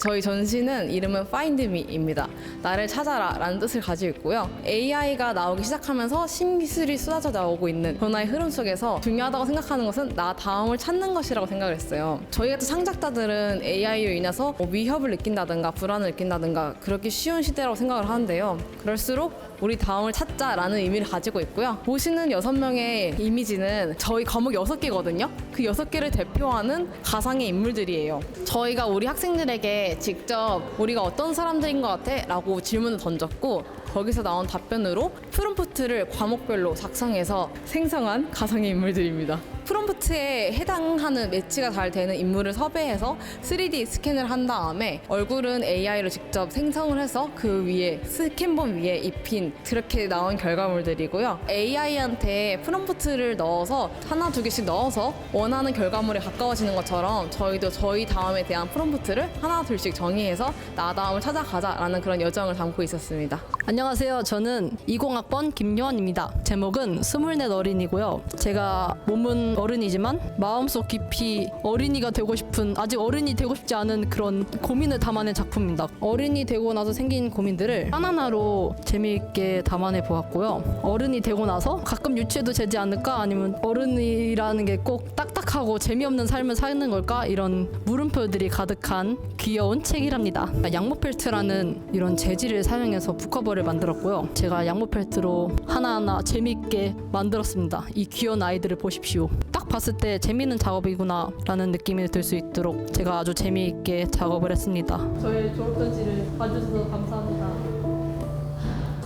저희 전시는 이름은 Find Me입니다. 나를 찾아라 라는 뜻을 가지고 있고요. AI가 나오기 시작하면서 신기술이 쏟아져 나오고 있는 변화의 흐름 속에서 중요하다고 생각하는 것은 나 다음을 찾는 것이라고 생각을 했어요. 저희 같은 창작자들은 AI로 인해서 위협을 느낀다든가 불안을 느낀다든가 그렇게 쉬운 시대라고 생각을 하는데요. 그럴수록 우리 다음을 찾자라는 의미를 가지고 있고요. 보시는 6명의 이미지는 저희 과목 6개거든요. 그 6개를 대표하는 가상의 인물들이에요. 저희가 우리 학생들에게 직접 우리가 어떤 사람들인 것 같아? 라고 질문을 던졌고 거기서 나온 답변으로 프롬프트를 과목별로 작성해서 생성한 가상의 인물들입니다. 프롬프트에 해당하는 매치가 잘 되는 인물을 섭외해서 3D 스캔을 한 다음에 얼굴은 AI로 직접 생성을 해서 그 위에 스캔본 위에 입힌 그렇게 나온 결과물들이고요. AI한테 프롬프트를 넣어서 하나 두 개씩 넣어서 원하는 결과물에 가까워지는 것처럼 저희도 저희 다음에 대한 프롬프트를 하나 둘씩 정의해서 나 다음을 찾아가자라는 그런 여정을 담고 있었습니다. 안녕하세요. 저는 20학번 김요한입니다. 제목은 24 어린이고요. 제가 몸은 어른이지만 마음속 깊이 어린이가 되고 싶은, 아직 어른이 되고 싶지 않은 그런 고민을 담아낸 작품입니다. 어른이 되고 나서 생긴 고민들을 하나하나로 재미있게 담아내 보았고요. 어른이 되고 나서 가끔 유치해도 되지 않을까, 아니면 어른이라는 게 꼭 딱딱하고 재미없는 삶을 사는 걸까, 이런 물음표들이 가득한 귀여운 책이랍니다. 양모 펠트라는 이런 재질을 사용해서 북커버를 만들었고요. 제가 양모 펠트로 하나하나 재미있게 만들었습니다. 이 귀여운 아이들을 보십시오. 딱 봤을 때 재미있는 작업이구나 라는 느낌이 들 수 있도록 제가 아주 재미있게 작업을 했습니다. 저의 졸업전지를 봐주셔서 감사합니다.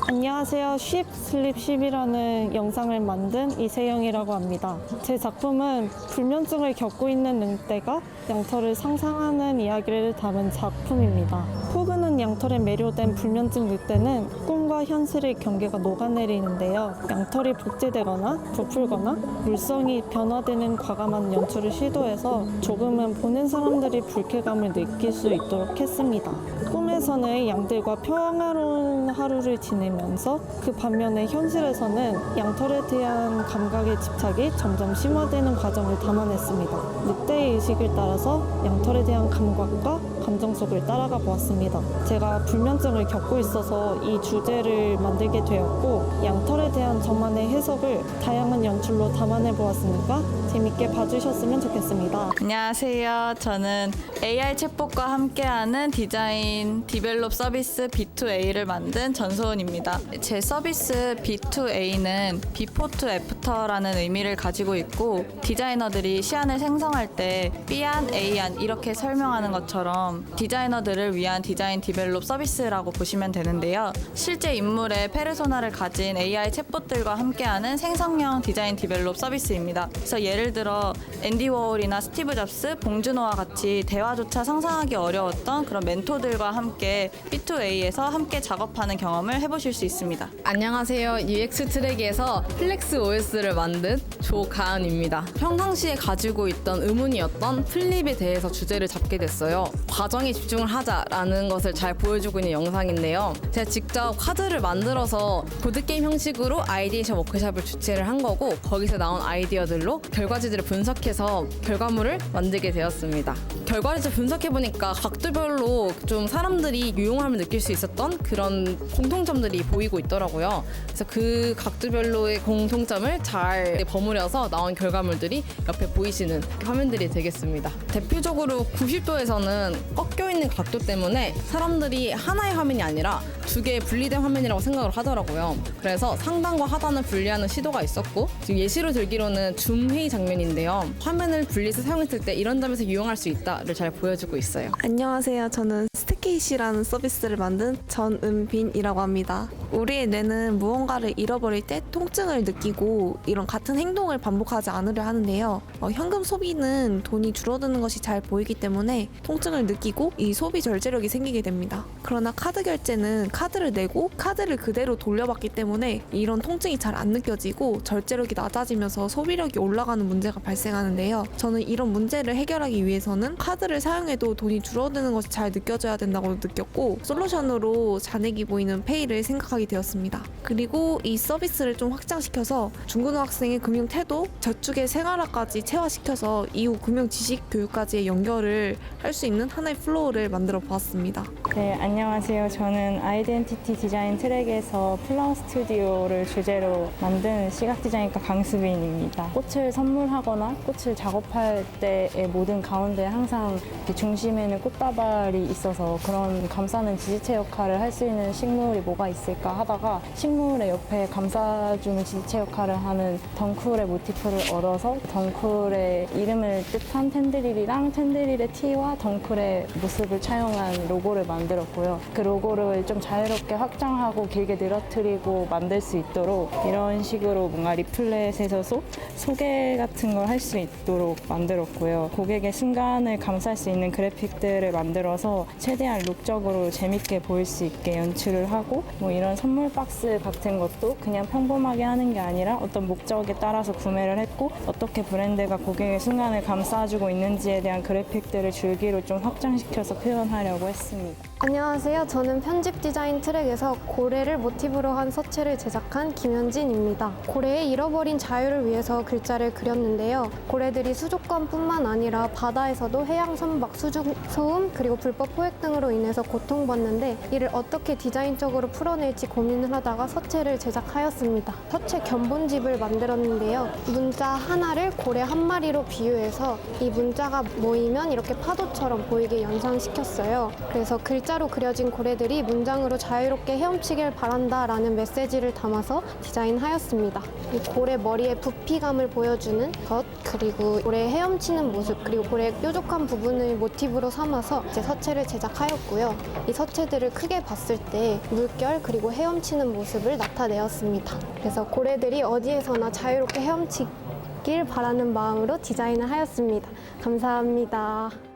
안녕하세요. 쉽 슬립 10이라는 영상을 만든 이세영이라고 합니다. 제 작품은 불면증을 겪고 있는 늑대가 양털을 상상하는 이야기를 담은 작품입니다. 포근한 양털에 매료된 불면증 늑대는 꿈과 현실의 경계가 녹아내리는데요. 양털이 복제되거나 부풀거나 물성이 변화되는 과감한 연출을 시도해서 조금은 보는 사람들이 불쾌감을 느낄 수 있도록 했습니다. 꿈에서는 양들과 평화로운 하루를 지내면서 그 반면에 현실에서는 양털에 대한 감각의 집착이 점점 심화되는 과정을 담아냈습니다. 늑대의 의식을 따라서 양털에 대한 감각과 감정 속을 따라가 보았습니다. 제가 불면증을 겪고 있어서 이 주제를 만들게 되었고 양털에 대한 저만의 해석을 다양한 연출로 담아내 보았으니까 재밌게 봐주셨으면 좋겠습니다. 안녕하세요. 저는 AI 챗봇과 함께하는 디자인 디벨롭 서비스 B2A를 만든 전소은입니다. 제 서비스 B2A는 Before to After라는 의미를 가지고 있고 디자이너들이 시안을 생성할 때 B안, A안 이렇게 설명하는 것처럼 디자이너들을 위한 디자인 디벨롭 서비스라고 보시면 되는데요. 실제 인물의 페르소나를 가진 AI 챗봇들과 함께하는 생성형 디자인 디벨롭 서비스입니다. 그래서 예를 들어 앤디 워홀이나 스티브 잡스, 봉준호와 같이 대화조차 상상하기 어려웠던 그런 멘토들과 함께 B2A에서 함께 작업하는 경험을 해보실 수 있습니다. 안녕하세요. UX 트랙에서 플렉스 OS를 만든 조가은입니다. 평상시에 가지고 있던 의문이었던 플립에 대해서 주제를 잡게 됐어요. 과정에 집중을 하자라는 것을 잘 보여주고 있는 영상인데요. 제가 직접 카드를 만들어서 보드게임 형식으로 아이디에이션 워크숍을 주최를 한 거고 거기서 나온 아이디어들로 결과지들을 분석해서 결과물을 만들게 되었습니다. 결과지를 분석해보니까 각도별로 좀 사람들이 유용함을 느낄 수 있었던 그런 공통점들이 보이고 있더라고요. 그래서 그 각도별로의 공통점을 잘 버무려서 나온 결과물들이 옆에 보이시는 화면들이 되겠습니다. 대표적으로 90도에서는 꺾여있는 각도 때문에 사람들이 하나의 화면이 아니라 두 개의 분리된 화면이라고 생각을 하더라고요. 그래서 상단과 하단을 분리하는 시도가 있었고 지금 예시로 들기로는 줌 회의 장면인데요. 화면을 분리해서 사용했을 때 이런 점에서 유용할 수 있다를 잘 보여주고 있어요. 안녕하세요. 저는 스테케이시라는 서비스를 만든 전은빈이라고 합니다. 우리의 뇌는 무언가를 잃어버릴 때 통증을 느끼고 이런 같은 행동을 반복하지 않으려 하는데요. 현금 소비는 돈이 줄어드는 것이 잘 보이기 때문에 통증을 느끼고 이 소비 절제력이 생기게 됩니다. 그러나 카드 결제는 카드를 내고 카드를 그대로 돌려받기 때문에 이런 통증이 잘 안 느껴지고 절제력이 낮아지면서 소비력이 올라가는 문제가 발생하는데요. 저는 이런 문제를 해결하기 위해서는 카드를 사용해도 돈이 줄어드는 것이 잘 느껴져야 된다고 된다고 느꼈고 솔루션으로 잔액이 보이는 페이를 생각하게 되었습니다. 그리고 이 서비스를 좀 확장시켜서 중고등학생의 금융 태도, 저축의 생활화까지 체화시켜서 이후 금융 지식 교육까지의 연결을 할 수 있는 하나의 플로우를 만들어 보았습니다. 네, 안녕하세요. 저는 아이덴티티 디자인 트랙에서 플라워 스튜디오를 주제로 만든 시각 디자인과 강수빈입니다. 꽃을 선물하거나 꽃을 작업할 때의 모든 가운데 항상 이렇게 중심에는 꽃다발이 있어서 그런 감싸는 지지체 역할을 할 수 있는 식물이 뭐가 있을까 하다가 식물의 옆에 감싸주는 지지체 역할을 하는 덩쿨의 모티프를 얻어서 덩쿨의 이름을 뜻한 텐드릴이랑 텐드릴의 티와 덩쿨의 모습을 차용한 로고를 만들었고요. 그 로고를 좀 자유롭게 확장하고 길게 늘어뜨리고 만들 수 있도록 이런 식으로 뭔가 리플렛에서 소개 같은 걸 할 수 있도록 만들었고요. 고객의 순간을 감쌀 수 있는 그래픽들을 만들어서 최대한 룩적으로 재밌게 보일 수 있게 연출을 하고 뭐 이런 선물 박스 같은 것도 그냥 평범하게 하는 게 아니라 어떤 목적에 따라서 구매를 했고 어떻게 브랜드가 고객의 순간을 감싸주고 있는지에 대한 그래픽들을 줄기로 좀 확장시켜서 표현하려고 했습니다. 안녕하세요. 저는 편집 디자인 트랙에서 고래를 모티브로 한 서체를 제작한 김현진입니다. 고래의 잃어버린 자유를 위해서 글자를 그렸는데요. 고래들이 수족관뿐만 아니라 바다에서도 해양 선박, 소음, 그리고 불법 포획 등으로 인해서 고통받는데 이를 어떻게 디자인적으로 풀어낼지 고민을 하다가 서체를 제작하였습니다. 서체 견본집을 만들었는데요. 문자 하나를 고래 한 마리로 비유해서 이 문자가 모이면 이렇게 파도처럼 보이게 연상시켰어요. 그래서 글자로 그려진 고래들이 문장으로 자유롭게 헤엄치길 바란다라는 메시지를 담아서 디자인하였습니다. 이 고래 머리의 부피감을 보여주는 것, 그리고 고래 헤엄치는 모습, 그리고 고래의 뾰족한 부분을 모티브로 삼아서 이제 서체를 제작하였고요. 이 서체들을 크게 봤을 때 물결 그리고 헤엄치는 모습을 나타내었습니다. 그래서 고래들이 어디에서나 자유롭게 헤엄치길 바라는 마음으로 디자인을 하였습니다. 감사합니다.